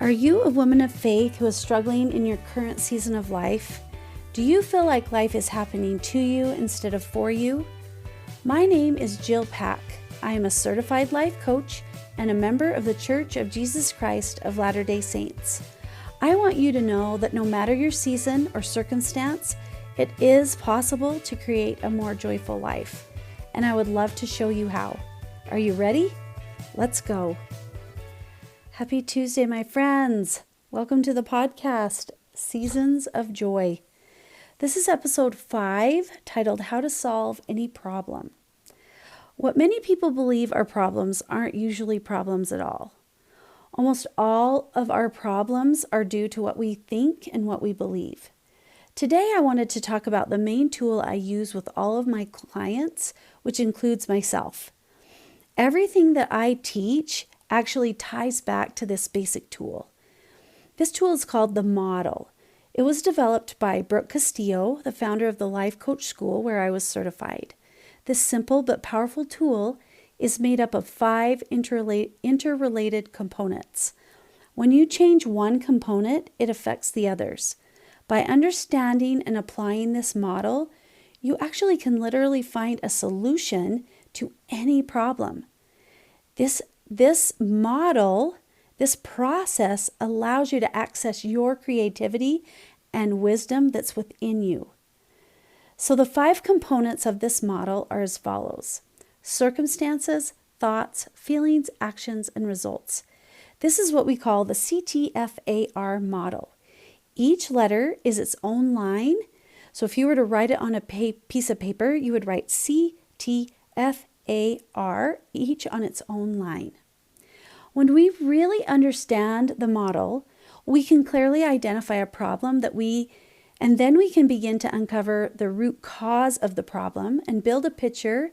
Are you a woman of faith who is struggling in your current season of life? Do you feel like life is happening to you instead of for you? My name is Jill Pack. I am a certified life coach and a member of the Church of Jesus Christ of Latter-day Saints. I want you to know that no matter your season or circumstance, it is possible to create a more joyful life, and I would love to show you how. Are you ready? Let's go. Happy Tuesday, my friends. Welcome to the podcast, Seasons of Joy. This is episode 5, titled How to Solve Any Problem. What many people believe are problems aren't usually problems at all. Almost all of our problems are due to what we think and what we believe. Today, I wanted to talk about the main tool I use with all of my clients, which includes myself. Everything that I teach actually ties back to this basic tool. This tool is called the model. It was developed by Brooke Castillo, the founder of the Life Coach School where I was certified. This simple but powerful tool is made up of 5 interrelated components. When you change one component, it affects the others. By understanding and applying this model, you actually can literally find a solution to any problem. This model, this process allows you to access your creativity and wisdom that's within you. So the 5 components of this model are as follows: circumstances, thoughts, feelings, actions, and results. This is what we call the CTFAR model. Each letter is its own line. So if you were to write it on a piece of paper, you would write CTFAR, each on its own line. When we really understand the model, we can clearly identify a problem and then we can begin to uncover the root cause of the problem and build a picture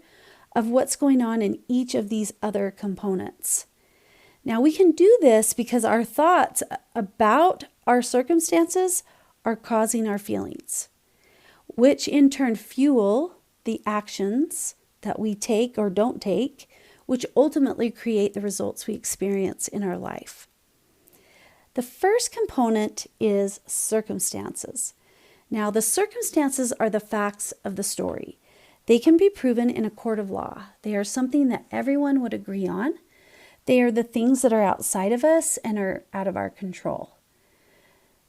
of what's going on in each of these other components. Now, we can do this because our thoughts about our circumstances are causing our feelings, which in turn fuel the actions that we take or don't take, which ultimately create the results we experience in our life. The first component is circumstances. Now, the circumstances are the facts of the story. They can be proven in a court of law. They are something that everyone would agree on. They are the things that are outside of us and are out of our control.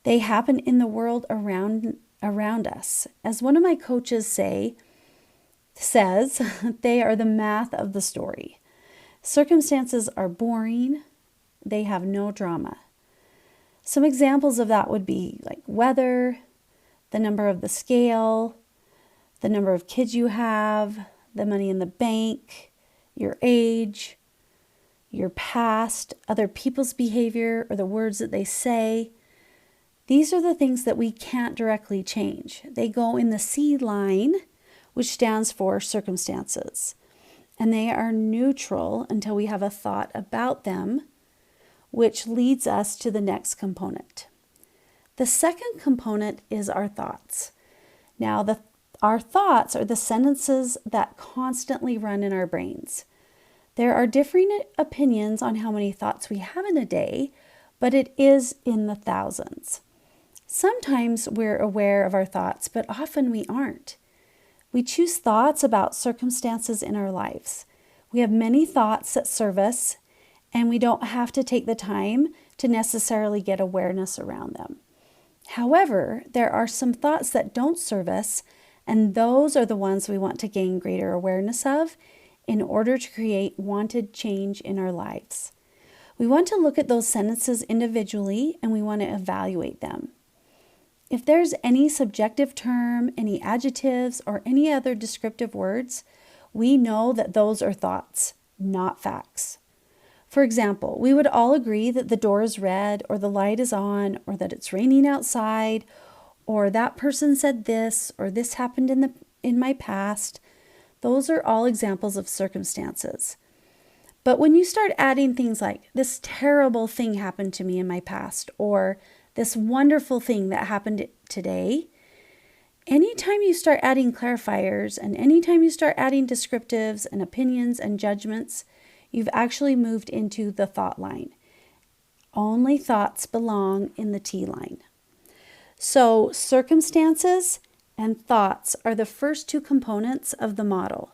They happen in the world around us. As one of my coaches says, they are the math of the story. Circumstances are boring. They have no drama. Some examples of that would be like weather, the number of the scale, the number of kids you have, the money in the bank, your age, your past, other people's behavior, or the words that they say. These are the things that we can't directly change. They go in the C line, which stands for circumstances. And they are neutral until we have a thought about them, which leads us to the next component. The second component is our thoughts. Now, our thoughts are the sentences that constantly run in our brains. There are differing opinions on how many thoughts we have in a day, but it is in the thousands. Sometimes we're aware of our thoughts, but often we aren't. We choose thoughts about circumstances in our lives. We have many thoughts that serve us, and we don't have to take the time to necessarily get awareness around them. However, there are some thoughts that don't serve us, and those are the ones we want to gain greater awareness of in order to create wanted change in our lives. We want to look at those sentences individually, and we want to evaluate them. If there's any subjective term, any adjectives, or any other descriptive words, we know that those are thoughts, not facts. For example, we would all agree that the door is red, or the light is on, or that it's raining outside, or that person said this, or this happened in my past. Those are all examples of circumstances. But when you start adding things like, this terrible thing happened to me in my past, or this wonderful thing that happened today, anytime you start adding clarifiers and anytime you start adding descriptives and opinions and judgments, you've actually moved into the thought line. Only thoughts belong in the T line. So circumstances and thoughts are the first two components of the model.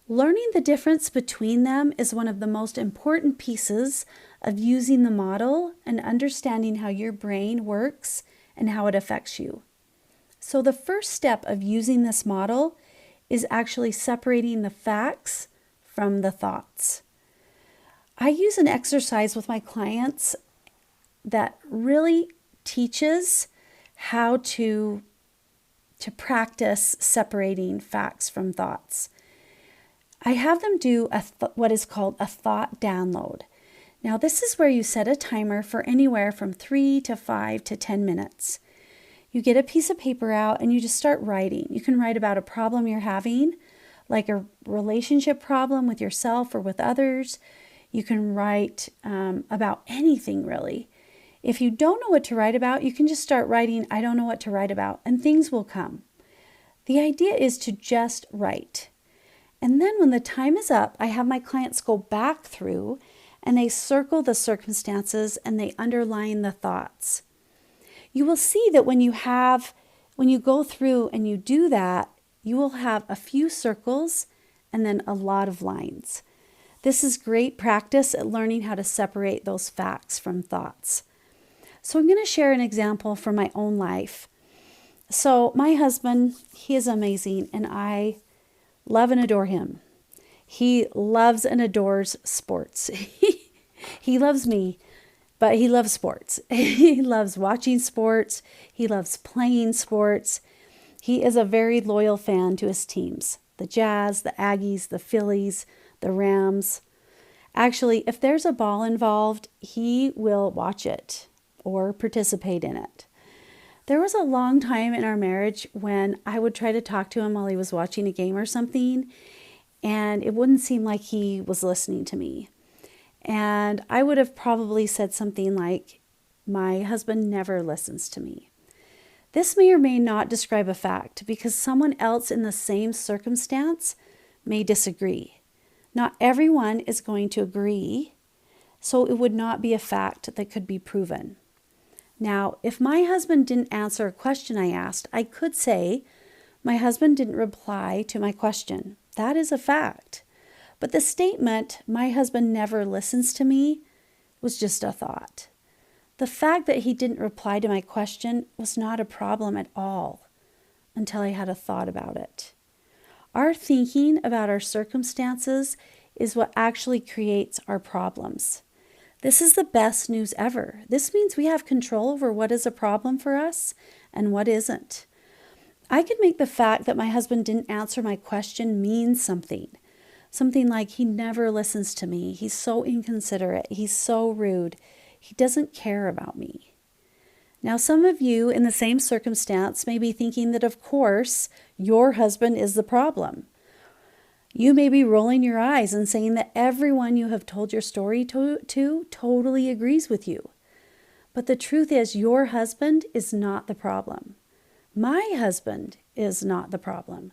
Learning the difference between them is one of the most important pieces of using the model and understanding how your brain works and how it affects you. So the first step of using this model is actually separating the facts from the thoughts. I use an exercise with my clients that really teaches how to practice separating facts from thoughts. I have them do what is called a thought download. Now, this is where you set a timer for anywhere from 3 to 5 to 10 minutes. You get a piece of paper out and you just start writing. You can write about a problem you're having, like a relationship problem with yourself or with others. You can write about anything, really. If you don't know what to write about, you can just start writing, I don't know what to write about, and things will come. The idea is to just write. And then when the time is up, I have my clients go back through and they circle the circumstances and they underline the thoughts. You will see that when you go through and you do that, you will have a few circles and then a lot of lines. This is great practice at learning how to separate those facts from thoughts. So I'm going to share an example from my own life. So my husband, he is amazing and I love and adore him. He loves and adores sports. He loves me, but he loves sports. He loves watching sports. He loves playing sports. He is a very loyal fan to his teams, the Jazz, the Aggies, the Phillies, the Rams. Actually, if there's a ball involved, he will watch it or participate in it. There was a long time in our marriage when I would try to talk to him while he was watching a game or something, and it wouldn't seem like he was listening to me. And I would have probably said something like, my husband never listens to me. This may or may not describe a fact because someone else in the same circumstance may disagree. Not everyone is going to agree, so it would not be a fact that could be proven. Now, if my husband didn't answer a question I asked, I could say, my husband didn't reply to my question. That is a fact. But the statement, my husband never listens to me, was just a thought. The fact that he didn't reply to my question was not a problem at all until I had a thought about it. Our thinking about our circumstances is what actually creates our problems. This is the best news ever. This means we have control over what is a problem for us and what isn't. I could make the fact that my husband didn't answer my question mean something. Something like he never listens to me. He's so inconsiderate. He's so rude. He doesn't care about me. Now, some of you in the same circumstance may be thinking that, of course, your husband is the problem. You may be rolling your eyes and saying that everyone you have told your story to totally agrees with you. But the truth is, your husband is not the problem. My husband is not the problem.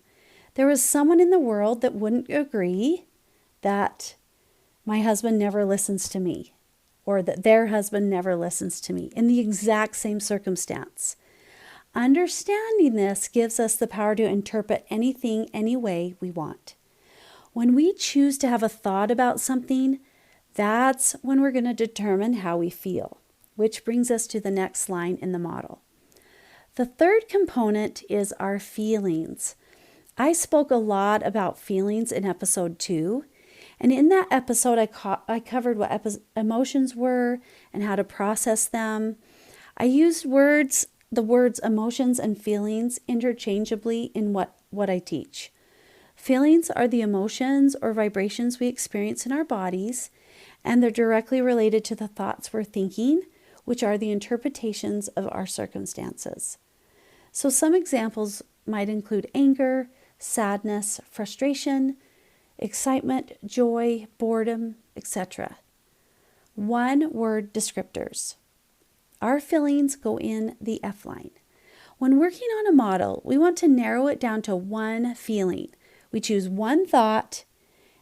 There is someone in the world that wouldn't agree that my husband never listens to me, or that their husband never listens to me in the exact same circumstance. Understanding this gives us the power to interpret anything any way we want. When we choose to have a thought about something, that's when we're going to determine how we feel, which brings us to the next line in the model. The third component is our feelings. I spoke a lot about feelings in episode 2, and in that episode I covered what emotions were and how to process them. I used the words emotions and feelings interchangeably in what I teach. Feelings are the emotions or vibrations we experience in our bodies, and they're directly related to the thoughts we're thinking, which are the interpretations of our circumstances. So some examples might include anger, sadness, frustration, excitement, joy, boredom, etc. One-word descriptors. Our feelings go in the F line. When working on a model, we want to narrow it down to one feeling. We choose one thought,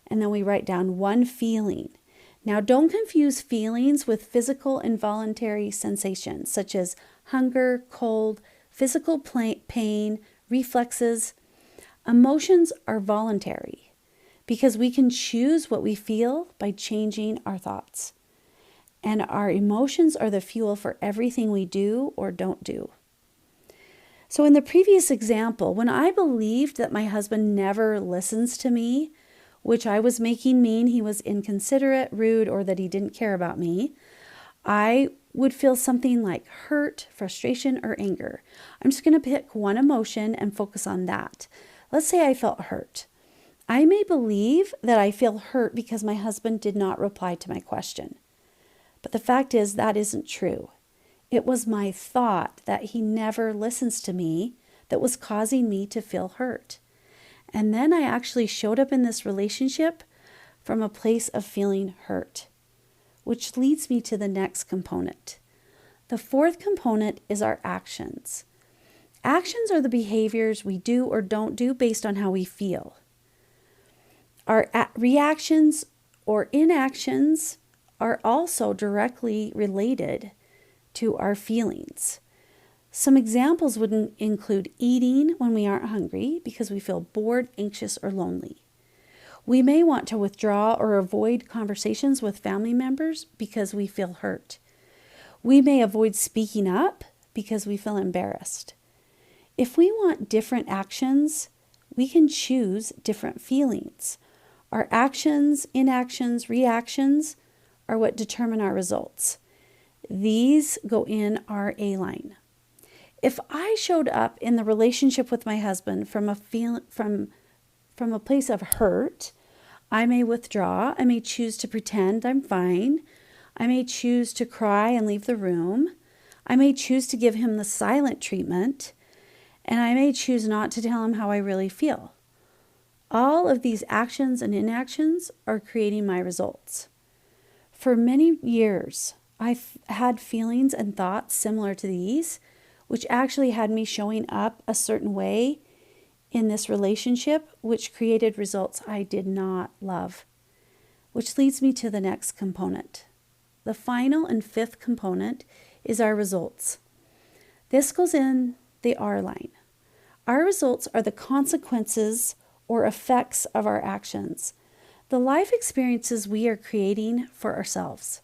and then we write down one feeling. Now, don't confuse feelings with physical involuntary sensations such as hunger, cold, physical pain, reflexes. Emotions are voluntary because we can choose what we feel by changing our thoughts. And our emotions are the fuel for everything we do or don't do. So in the previous example, when I believed that my husband never listens to me, which I was making mean he was inconsiderate, rude, or that he didn't care about me, I would feel something like hurt, frustration, or anger. I'm just going to pick one emotion and focus on that. Let's say I felt hurt. I may believe that I feel hurt because my husband did not reply to my question. But the fact is that isn't true. It was my thought that he never listens to me that was causing me to feel hurt. And then I actually showed up in this relationship from a place of feeling hurt, which leads me to the next component. The fourth component is our actions. Actions are the behaviors we do or don't do based on how we feel. Our reactions or inactions are also directly related to our feelings. Some examples would include eating when we aren't hungry because we feel bored, anxious, or lonely. We may want to withdraw or avoid conversations with family members because we feel hurt. We may avoid speaking up because we feel embarrassed. If we want different actions, we can choose different feelings. Our actions, inactions, reactions are what determine our results. These go in our A line. If I showed up in the relationship with my husband from a place of hurt, I may withdraw. I may choose to pretend I'm fine. I may choose to cry and leave the room. I may choose to give him the silent treatment. And I may choose not to tell him how I really feel. All of these actions and inactions are creating my results. For many years, I've had feelings and thoughts similar to these, which actually had me showing up a certain way in this relationship, which created results I did not love. Which leads me to the next component. The final and fifth component is our results. This goes in the R line. Our results are the consequences or effects of our actions, the life experiences we are creating for ourselves.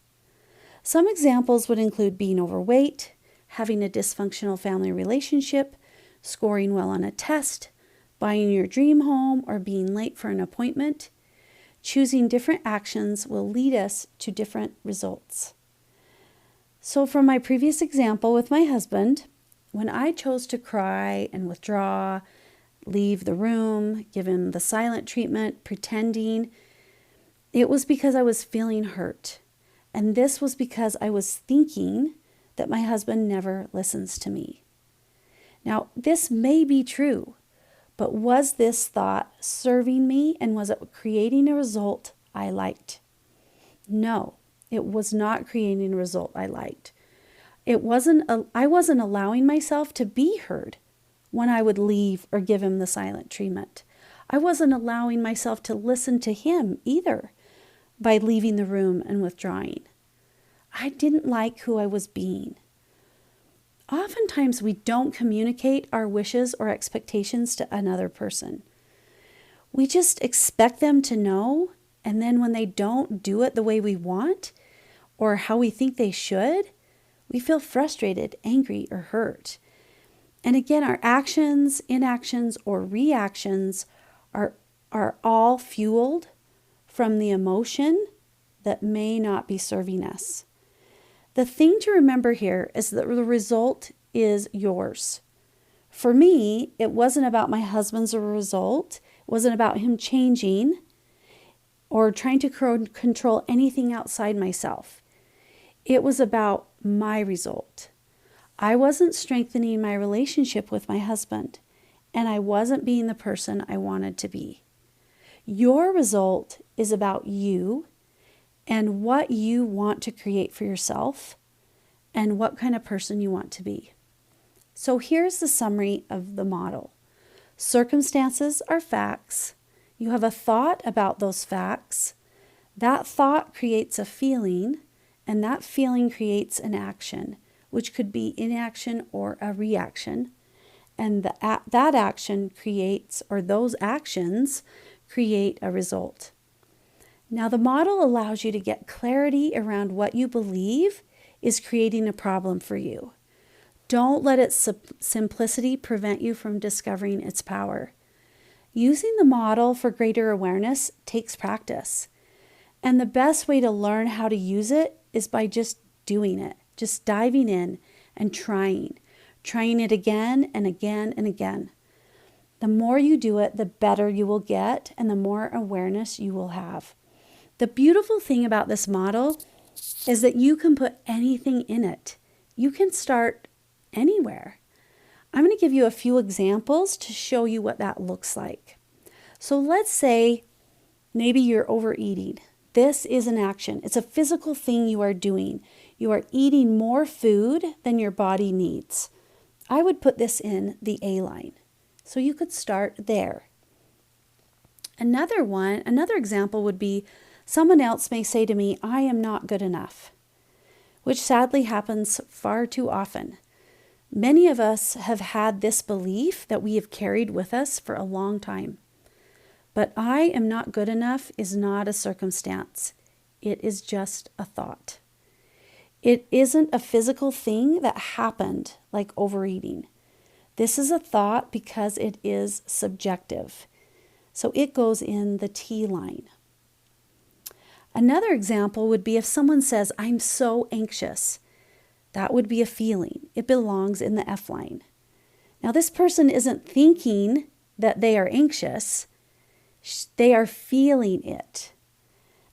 Some examples would include being overweight, having a dysfunctional family relationship, scoring well on a test, buying your dream home, or being late for an appointment. Choosing different actions will lead us to different results. So from my previous example with my husband, when I chose to cry and withdraw, leave the room, give him the silent treatment, pretending, it was because I was feeling hurt. And this was because I was thinking that my husband never listens to me. Now, this may be true, but was this thought serving me and was it creating a result I liked? No, it was not creating a result I liked. I wasn't allowing myself to be heard when I would leave or give him the silent treatment. I wasn't allowing myself to listen to him either by leaving the room and withdrawing. I didn't like who I was being. Oftentimes we don't communicate our wishes or expectations to another person. We just expect them to know, and then when they don't do it the way we want or how we think they should, we feel frustrated, angry, or hurt. And again, our actions, inactions, or reactions are all fueled from the emotion that may not be serving us. The thing to remember here is that the result is yours. For me, it wasn't about my husband's result. It wasn't about him changing or trying to control anything outside myself. It was about my result. I wasn't strengthening my relationship with my husband, and I wasn't being the person I wanted to be. Your result is about you and what you want to create for yourself and what kind of person you want to be. So here's the summary of the model. Circumstances are facts. You have a thought about those facts. That thought creates a feeling, and that feeling creates an action, which could be inaction or a reaction. And that action creates, or those actions create a result. Now, the model allows you to get clarity around what you believe is creating a problem for you. Don't let its simplicity prevent you from discovering its power. Using the model for greater awareness takes practice. And the best way to learn how to use it is by just doing it, just diving in and trying it again and again and again. The more you do it, the better you will get and the more awareness you will have. The beautiful thing about this model is that you can put anything in it. You can start anywhere. I'm going to give you a few examples to show you what that looks like. So let's say maybe you're overeating. This is an action. It's a physical thing you are doing. You are eating more food than your body needs. I would put this in the A line. So you could start there. Another example would be someone else may say to me, I am not good enough, which sadly happens far too often. Many of us have had this belief that we have carried with us for a long time. But I am not good enough is not a circumstance. It is just a thought. It isn't a physical thing that happened like overeating. This is a thought because it is subjective. So it goes in the T line. Another example would be if someone says, I'm so anxious. That would be a feeling. It belongs in the F line. Now, this person isn't thinking that they are anxious. They are feeling it.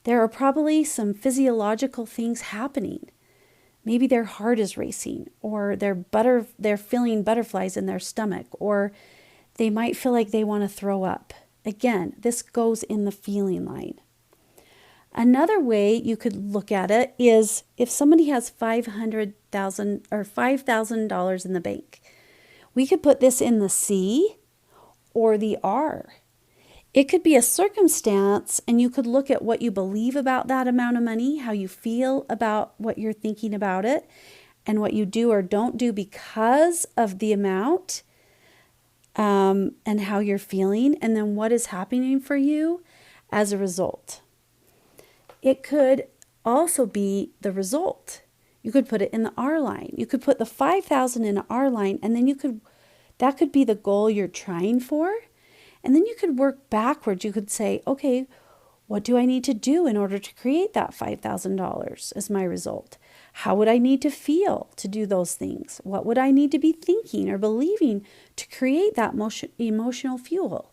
There are probably some physiological things happening. Maybe their heart is racing, or they're feeling butterflies in their stomach, or they might feel like they want to throw up. Again, this goes in the feeling line. Another way you could look at it is if somebody has $500,000 or $5,000 in the bank, we could put this in the C or the R. It could be a circumstance, and you could look at what you believe about that amount of money, how you feel about what you're thinking about it, and what you do or don't do because of the amount, and how you're feeling, and then what is happening for you as a result. It could also be the result. You could put it in the R line. You could put the 5,000 in an R line, and then that could be the goal you're trying for. And then you could work backwards. You could say, okay, what do I need to do in order to create that $5,000 as my result? How would I need to feel to do those things? What would I need to be thinking or believing to create that emotional fuel?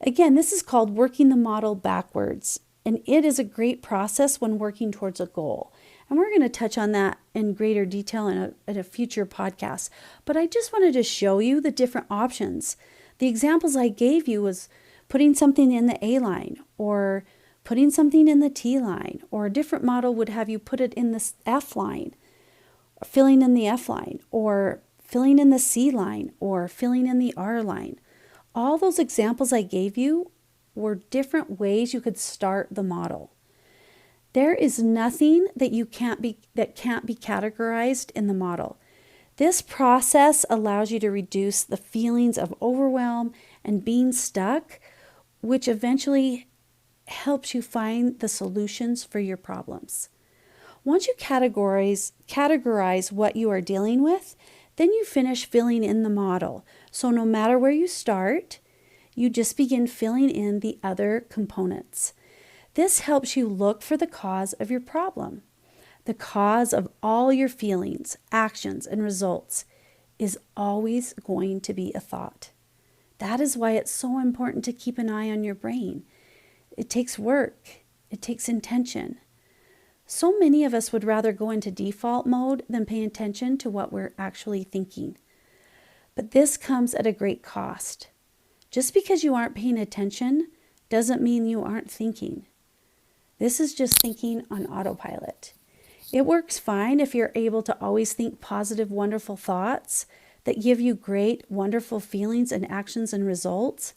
Again, this is called working the model backwards. And it is a great process when working towards a goal. And we're going to touch on that in greater detail in a future podcast. But I just wanted to show you the different options. The examples I gave you was putting something in the A line, or putting something in the T line, or a different model would have you put it in the F line, or filling in the F line, or filling in the C line, or filling in the R line. All those examples I gave you were different ways you could start the model. There is nothing that can't be categorized in the model. This process allows you to reduce the feelings of overwhelm and being stuck, which eventually helps you find the solutions for your problems. Once you categorize what you are dealing with, then you finish filling in the model. So no matter where you start, you just begin filling in the other components. This helps you look for the cause of your problem. The cause of all your feelings, actions, and results is always going to be a thought. That is why it's so important to keep an eye on your brain. It takes work. It takes intention. So many of us would rather go into default mode than pay attention to what we're actually thinking. But this comes at a great cost. Just because you aren't paying attention doesn't mean you aren't thinking. This is just thinking on autopilot. It works fine if you're able to always think positive, wonderful thoughts that give you great, wonderful feelings and actions and results.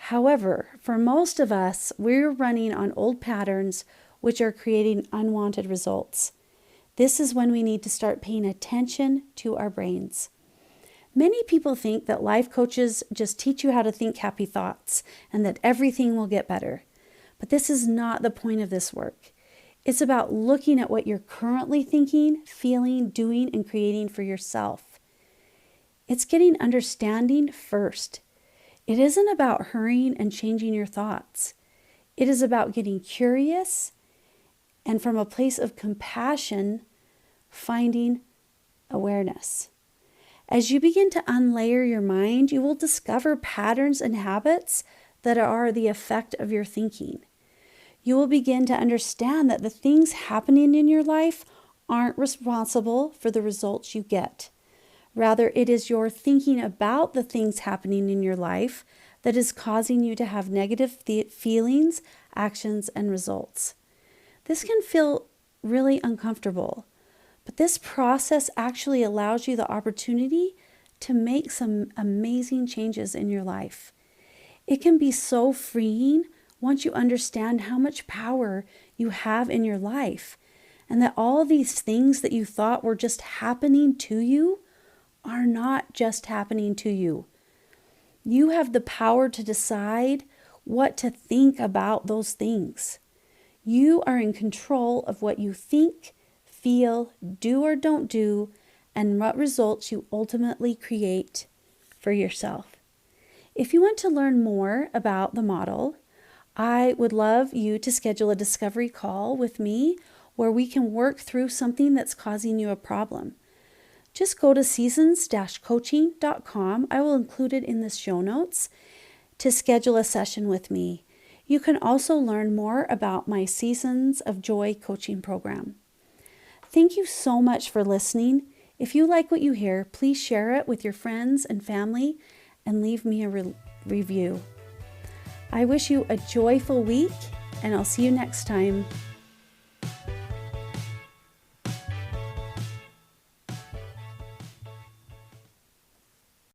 However, for most of us, we're running on old patterns which are creating unwanted results. This is when we need to start paying attention to our brains. Many people think that life coaches just teach you how to think happy thoughts and that everything will get better. But this is not the point of this work. It's about looking at what you're currently thinking, feeling, doing, and creating for yourself. It's getting understanding first. It isn't about hurrying and changing your thoughts. It is about getting curious and from a place of compassion, finding awareness. As you begin to unlayer your mind, you will discover patterns and habits that are the effect of your thinking. You will begin to understand that the things happening in your life aren't responsible for the results you get. Rather, it is your thinking about the things happening in your life that is causing you to have negative feelings, actions, and results. This can feel really uncomfortable. But this process actually allows you the opportunity to make some amazing changes in your life. It can be so freeing once you understand how much power you have in your life and that all these things that you thought were just happening to you are not just happening to you. You have the power to decide what to think about those things. You are in control of what you think, feel, do or don't do, and what results you ultimately create for yourself. If you want to learn more about the model, I would love you to schedule a discovery call with me where we can work through something that's causing you a problem. Just go to seasons-coaching.com. I will include it in the show notes to schedule a session with me. You can also learn more about my Seasons of Joy coaching program. Thank you so much for listening. If you like what you hear, please share it with your friends and family and leave me a review. I wish you a joyful week, and I'll see you next time.